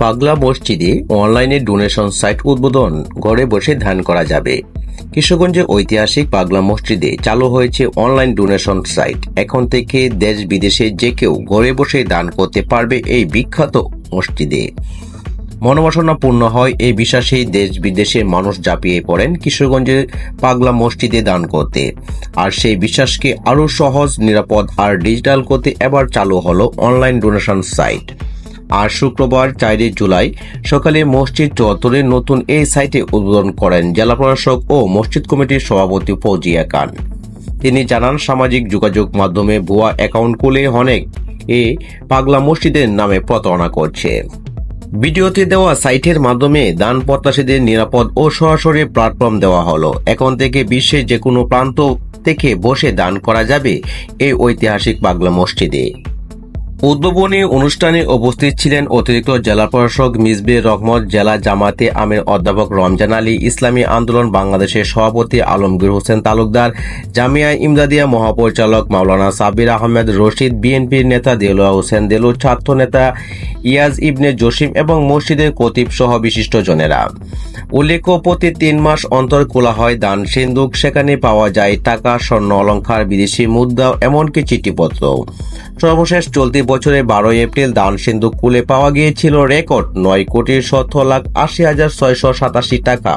পাগলা মসজিদে অনলাইনে ডোনেশন সাইট উদ্বোধন, ঘরে বসে ধ্যান করা যাবে। কিশোরগঞ্জের ঐতিহাসিক পাগলা মসজিদে চালু হয়েছে অনলাইন ডোনেশন সাইট। এখন থেকে দেশ বিদেশে যে কেউ ঘরে বসে দান করতে পারবে এই বিখ্যাত মসজিদে। মনোবাসনা পূর্ণ হয় এই বিশ্বাসেই দেশ বিদেশের মানুষ ঝাঁপিয়ে পড়েন কিশোরগঞ্জের পাগলা মসজিদে দান করতে। আর সেই বিশ্বাসকে আরও সহজ, নিরাপদ আর ডিজিটাল করতে এবার চালু হলো অনলাইন ডোনেশন সাইট। আর শুক্রবার 4 জুলাই সকালে মসজিদ চত্বরে নতুন এই সাইটে উদ্বোধন করেন জেলা প্রশাসক ও মসজিদ কমিটির সভাপতি ফৌজিয়া খান। তিনি জানান, সামাজিক যোগাযোগ মাধ্যমে ভুয়া অ্যাকাউন্ট খুলে অনেক পাগলা মসজিদের নামে প্রতারণা করছে। ভিডিওতে দেওয়া সাইটের মাধ্যমে দান প্রত্যাশীদের নিরাপদ ও সরাসরি প্ল্যাটফর্ম দেওয়া হলো। এখন থেকে বিশ্বের যে কোনো প্রান্ত থেকে বসে দান করা যাবে এই ঐতিহাসিক পাগলা মসজিদে। উদ্বোধনী অনুষ্ঠানে উপস্থিত ছিলেন অতিরিক্ত জেলা প্রশাসক মিসবে রহমত, জেলা জামাতে আমির অধ্যাপক রমজান আলী, ইসলামী আন্দোলন বাংলাদেশের সভাপতি আলমগীর হোসেন তালুকদার, জামিয়া ইমদাদিয়া মহাপরিচালক মাওলানা সাব্বির আহমেদ রশিদ, বিএনপির নেতা দেলোয়ার হোসেন দেলু, ছাত্র নেতা ইয়াজ ইবনে জসিম এবং মসজিদের খতিব সহ বিশিষ্টজনেরা। উল্লেখ্য, প্রতি 3 মাস অন্তর খোলা হয় দান সিন্দুক। সেখানে পাওয়া যায় টাকা, স্বর্ণ অলংকার, বিদেশি মুদ্রা, এমনকি চিঠিপত্র। সর্বশেষ চলতি বছরের 12 এপ্রিল দান সিন্দুক খুলে পাওয়া গিয়েছিল রেকর্ড 9,70,80,687 টাকা।